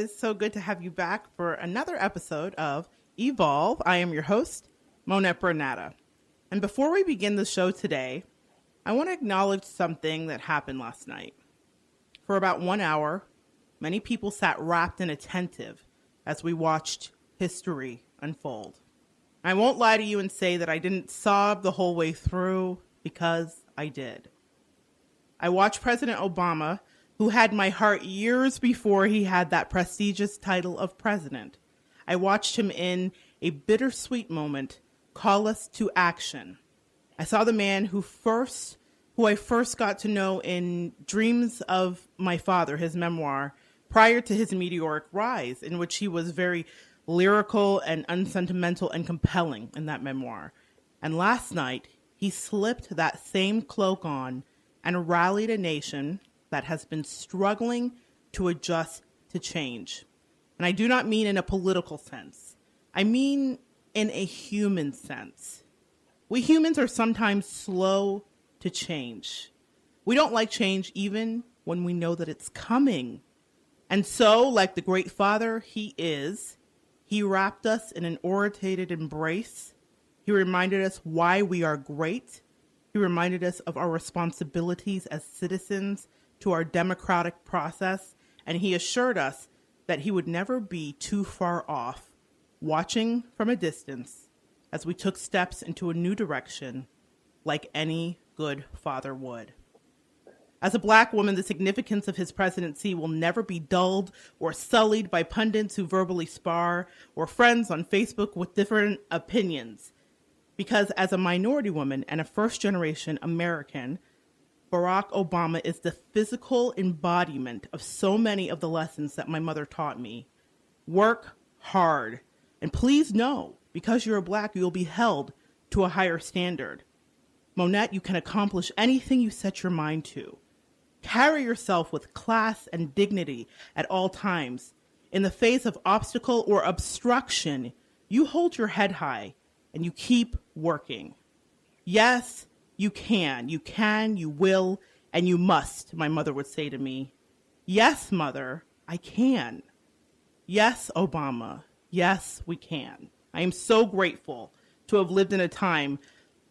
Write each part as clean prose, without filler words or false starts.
is so good to have you back for another episode of Evolve. I am your host, Monette Brann-Natta. And before we begin the show today, I want to acknowledge something that happened last night. For about 1 hour, many people sat rapt and attentive as we watched history unfold. I won't lie to you and say that I didn't sob the whole way through, because I did. I watched President Obama, who had my heart years before he had that prestigious title of president. I watched him in a bittersweet moment call us to action. I saw the man who I first got to know in Dreams of My Father, his memoir, prior to his meteoric rise, in which he was very lyrical and unsentimental and compelling in that memoir. And last night, he slipped that same cloak on and rallied a nation that has been struggling to adjust to change. And I do not mean in a political sense. I mean in a human sense. We humans are sometimes slow to change. We don't like change even when we know that it's coming. And so, like the great father he is, he wrapped us in an orated embrace. He reminded us why we are great. He reminded us of our responsibilities as citizens to our democratic process, and he assured us that he would never be too far off, watching from a distance as we took steps into a new direction like any good father would. As a Black woman, the significance of his presidency will never be dulled or sullied by pundits who verbally spar or friends on Facebook with different opinions. Because as a minority woman and a first-generation American, Barack Obama is the physical embodiment of so many of the lessons that my mother taught me. Work hard, and please know, because you're Black, you'll be held to a higher standard. Monette, you can accomplish anything you set your mind to. Carry yourself with class and dignity at all times. In the face of obstacle or obstruction, you hold your head high and you keep working. Yes, you can, you will, and you must, my mother would say to me. Yes, mother, I can. Yes, Obama, yes, we can. I am so grateful to have lived in a time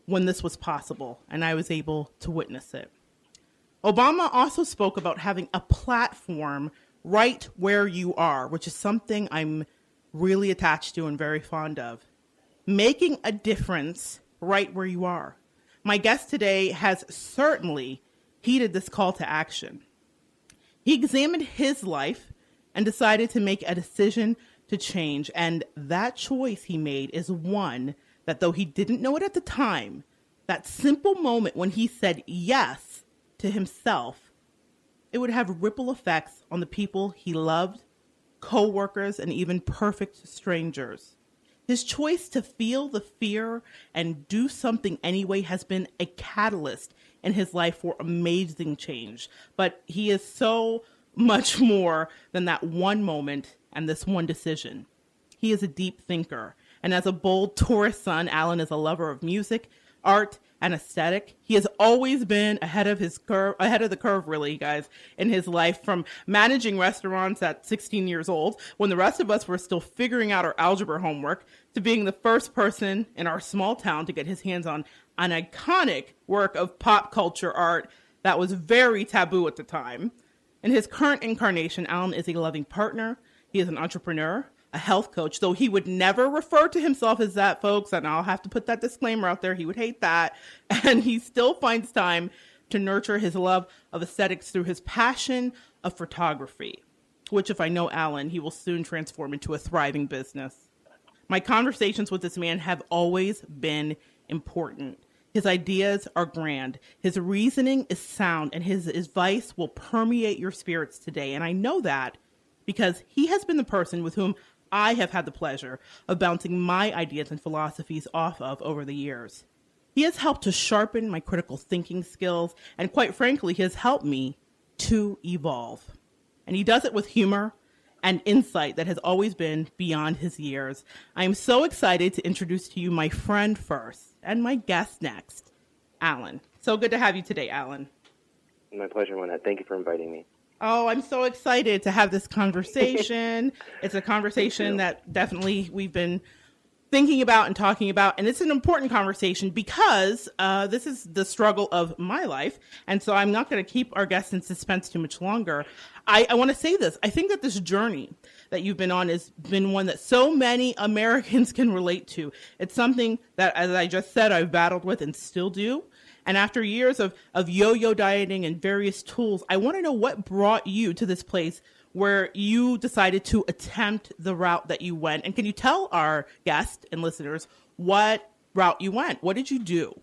when this was possible, and I was able to witness it. Obama also spoke about having a platform right where you are, which is something I'm really attached to and very fond of. Making a difference right where you are. My guest today has certainly heeded this call to action. He examined his life and decided to make a decision to change. And that choice he made is one that, though he didn't know it at the time, that simple moment when he said yes to himself, it would have ripple effects on the people he loved, co-workers, and even perfect strangers. His choice to feel the fear and do something anyway has been a catalyst in his life for amazing change. But he is so much more than that one moment and this one decision. He is a deep thinker. And as a bold Taurus son, Alan is a lover of music, art, and aesthetic. He has always been ahead of the curve, really, guys, in his life, from managing restaurants at 16 years old, when the rest of us were still figuring out our algebra homework, to being the first person in our small town to get his hands on an iconic work of pop culture art that was very taboo at the time. In his current incarnation, Alan is a loving partner. He is an entrepreneur, a health coach, though he would never refer to himself as that, folks, and I'll have to put that disclaimer out there. He would hate that. And he still finds time to nurture his love of aesthetics through his passion of photography, which, if I know Alan, he will soon transform into a thriving business. My conversations with this man have always been important. His ideas are grand. His reasoning is sound, and his advice will permeate your spirits today. And I know that because he has been the person with whom I have had the pleasure of bouncing my ideas and philosophies off of over the years. He has helped to sharpen my critical thinking skills, and quite frankly, he has helped me to evolve. And he does it with humor and insight that has always been beyond his years. I am so excited to introduce to you my friend first and my guest next, Alan. So good to have you today, Alan. My pleasure, Monette. Thank you for inviting me. Oh, I'm so excited to have this conversation. It's a Me conversation too. that definitely we've been thinking about and talking about. And it's an important conversation because this is the struggle of my life. And so I'm not going to keep our guests in suspense too much longer. I want to say this. I think that this journey that you've been on has been one that so many Americans can relate to. It's something that, as I just said, I've battled with and still do. And after years of yo-yo dieting and various tools, I want to know what brought you to this place where you decided to attempt the route that you went. And can you tell our guests and listeners what route you went? What did you do?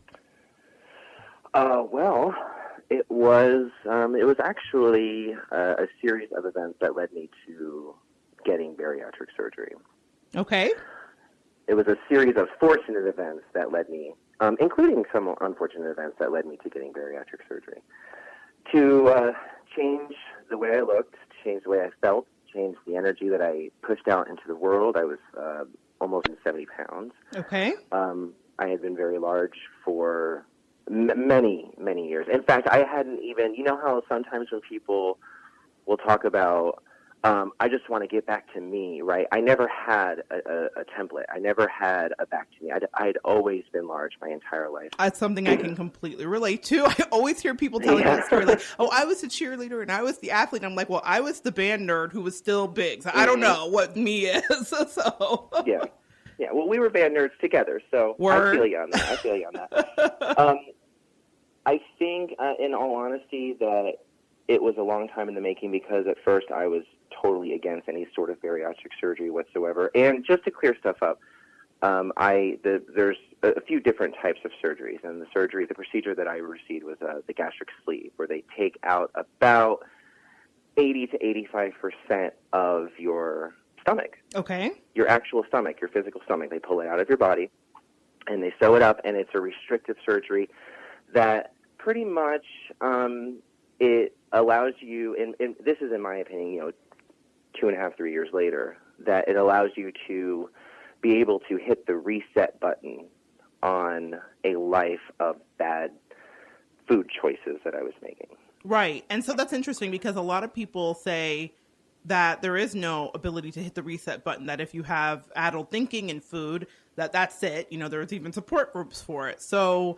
Well, it was actually a series of events that led me to getting bariatric surgery. Okay. It was a series of fortunate events that led me, including some unfortunate events that led me to getting bariatric surgery, to change the way I looked, change the way I felt, change the energy that I pushed out into the world. I was almost 70 pounds. Okay. I had been very large for many, many years. In fact, I hadn't even, you know how sometimes when people will talk about, I just want to get back to me, right? I never had a template. I never had a back to me. I'd always been large my entire life. That's something I can completely relate to. I always hear people telling that story like, oh, I was the cheerleader and I was the athlete. I'm like, well, I was the band nerd who was still big. So I don't know what me is. So Yeah. Yeah. Well, we were band nerds together. So Word. I feel you on that. I think, in all honesty, that it was a long time in the making because at first I was totally against any sort of bariatric surgery whatsoever. And just to clear stuff up, there's a few different types of surgeries, and the procedure that I received was the gastric sleeve, where they take out about 80 to 85% of your stomach. Okay. Your actual stomach, your physical stomach. They pull it out of your body, and they sew it up, and it's a restrictive surgery that pretty much it allows you, and this is in my opinion, 2.5, 3 years later, that it allows you to be able to hit the reset button on a life of bad food choices that I was making. Right. And so that's interesting because a lot of people say that there is no ability to hit the reset button, that if you have adult thinking in food, that's it. There's even support groups for it. So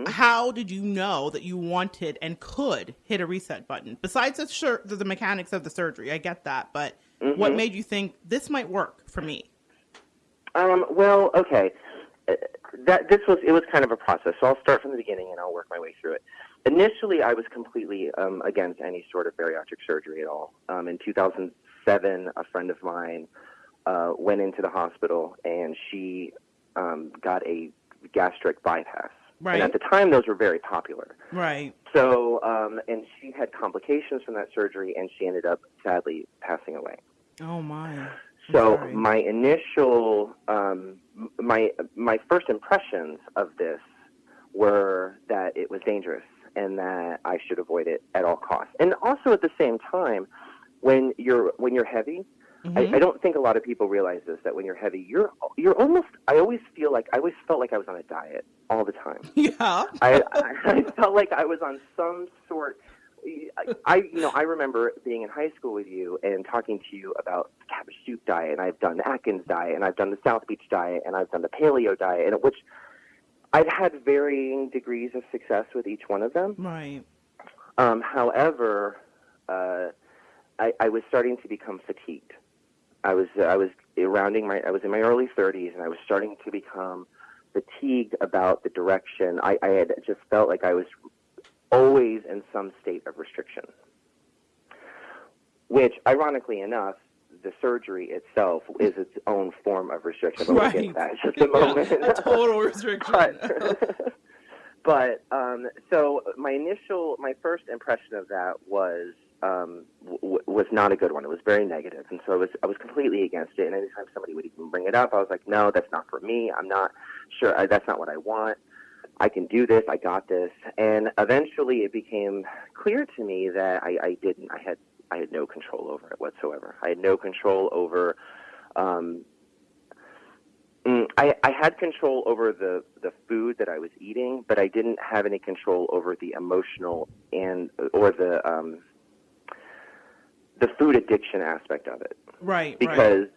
how did you know that you wanted and could hit a reset button? Besides the mechanics of the surgery, I get that. But what made you think this might work for me? Well, okay. It was kind of a process. So I'll start from the beginning and I'll work my way through it. Initially, I was completely against any sort of bariatric surgery at all. In 2007, a friend of mine went into the hospital and she got a gastric bypass. Right. And at the time, those were very popular. Right. So, and she had complications from that surgery, and she ended up sadly passing away. Oh my. So my initial, my first impressions of this were that it was dangerous and that I should avoid it at all costs. And also at the same time, when you're heavy, I don't think a lot of people realize this, that when you're heavy, you're almost, I always felt like I was on a diet all the time. Yeah. I felt like I was on some sort. I remember being in high school with you and talking to you about the cabbage soup diet, and I've done the Atkins diet, and I've done the South Beach diet, and I've done the paleo diet, and which I've had varying degrees of success with each one of them. Right. However, I was starting to become fatigued. I was in my early 30s, and I was starting to become fatigued about the direction. I had just felt like I was always in some state of restriction, which, ironically enough, the surgery itself is its own form of restriction. But we'll get to that in just a moment. A total restriction. But so my first impression of that was not a good one. It was very negative, and so I was completely against it. And anytime somebody would even bring it up, I was like, no, that's not for me. I'm not sure. That's not what I want. I can do this. I got this. And eventually it became clear to me that I had no control over it whatsoever. I had no control over, I had control over the food that I was eating, but I didn't have any control over the emotional or the the food addiction aspect of it. Right. Because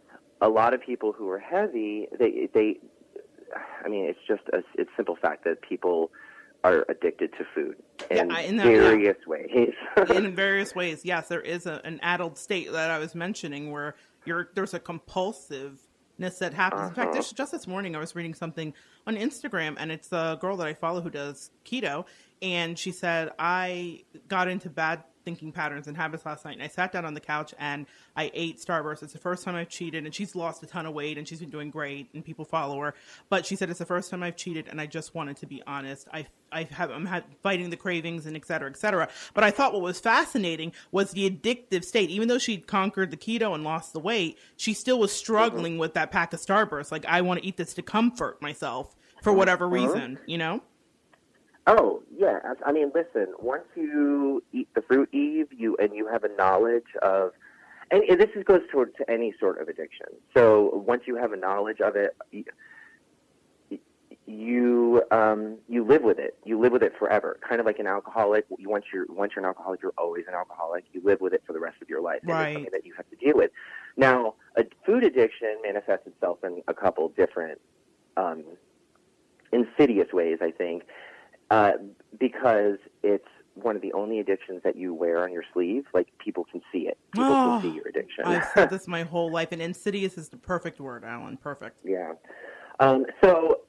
a lot of people who are heavy, I mean, it's just it's simple fact that people are addicted to food in various ways. In various ways, yes. There is an addled state that I was mentioning where there's a compulsiveness that happens. In fact, just this morning I was reading something on Instagram, and it's a girl that I follow who does keto, and she said, I got into bad thinking patterns and habits last night, and I sat down on the couch and I ate Starburst. It's the first time I've cheated, and she's lost a ton of weight and she's been doing great and people follow her, but she said it's the first time I've cheated and I just wanted to be honest. I'm fighting the cravings and et cetera, but I thought what was fascinating was the addictive state. Even though she'd conquered the keto and lost the weight, she still was struggling with that pack of Starburst. Like, I want to eat this to comfort myself for whatever reason, you know? Oh, yeah. I mean, listen, once you eat the fruit, Eve, you have a knowledge of, and this goes toward to any sort of addiction. So once you have a knowledge of it, you live with it. You live with it forever. Kind of like an alcoholic. Once you're an alcoholic, you're always an alcoholic. You live with it for the rest of your life. Right. And it's something that you have to deal with. Now, a food addiction manifests itself in a couple different insidious ways, I think. Because it's one of the only addictions that you wear on your sleeve. Like, people can see it. People can see your addiction. I've said this my whole life, and insidious is the perfect word, Alan. Perfect. Yeah. So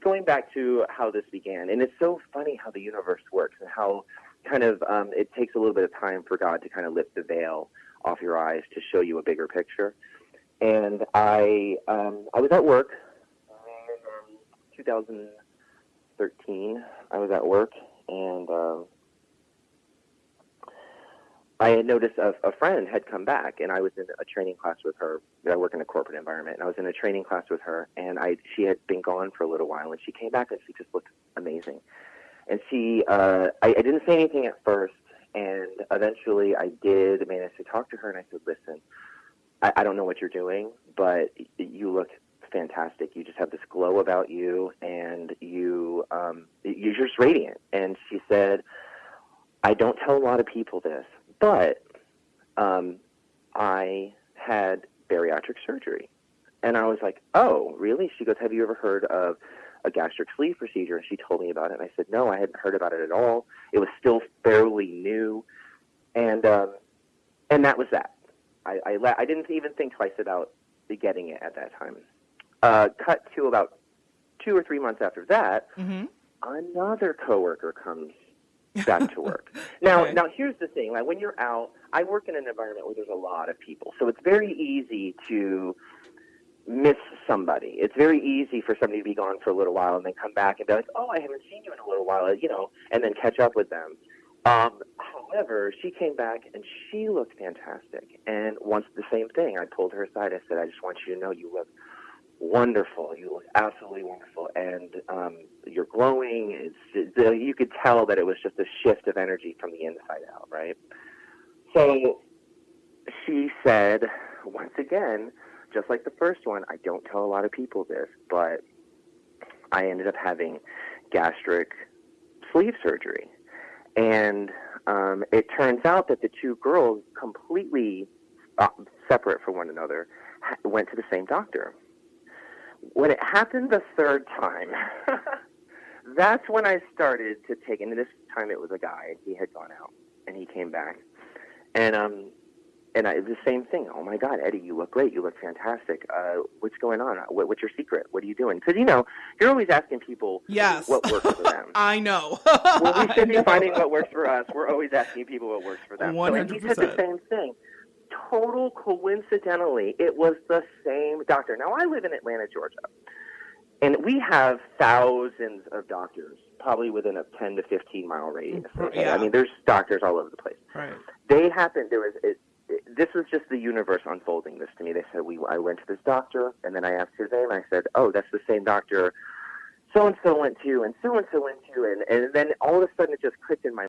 going back to how this began, and it's so funny how the universe works and how kind of it takes a little bit of time for God to kind of lift the veil off your eyes to show you a bigger picture. And I was at work in 2013. I was at work, and I had noticed a friend had come back, and I was in a training class with her. I work in a corporate environment, and I was in a training class with her, and she had been gone for a little while, and she came back, and she just looked amazing. And I didn't say anything at first, and eventually I did manage to talk to her, and I said, listen, I don't know what you're doing, but you look fantastic. You just have this glow about you, and you're just radiant. And she said, I don't tell a lot of people this, but I had bariatric surgery. And I was like, oh, really? She goes, have you ever heard of a gastric sleeve procedure? And she told me about it. And I said, no, I hadn't heard about it at all. It was still fairly new. And that was that. I didn't even think twice about getting it at that time. Cut to about 2 or 3 months after that, another coworker comes back to work. Now here's the thing. Like, when you're out, I work in an environment where there's a lot of people, so it's very easy to miss somebody. It's very easy for somebody to be gone for a little while and then come back and be like, oh, I haven't seen you in a little while, and then catch up with them. However, she came back and she looked fantastic. And once the same thing, I pulled her aside. I said, I just want you to know you look wonderful. You look absolutely wonderful, and you're glowing. You could tell that it was just a shift of energy from the inside out, right? So she said, once again, just like the first one, I don't tell a lot of people this, but I ended up having gastric sleeve surgery. And it turns out that the two girls, completely separate from one another, went to the same doctor. When it happened the third time, that's when I started to take, and this time it was a guy. He had gone out, and he came back. And the same thing. Oh, my God, Eddie, you look great. You look fantastic. What's going on? What's your secret? What are you doing? Because, you're always asking people what works for them. I know. Well, we should be finding what works for us. We're always asking people what works for them. 100%. So he said the same thing. Total coincidentally, it was the same doctor. Now, I live in Atlanta, Georgia, and we have thousands of doctors, probably within a 10 to 15 mile radius. Okay? Yeah. I mean, there's doctors all over the place. Right. This was just the universe unfolding this to me. They said, I went to this doctor, and then I asked his name. I said, oh, that's the same doctor so-and-so went to, and so-and-so went to, and then all of a sudden it just clicked in my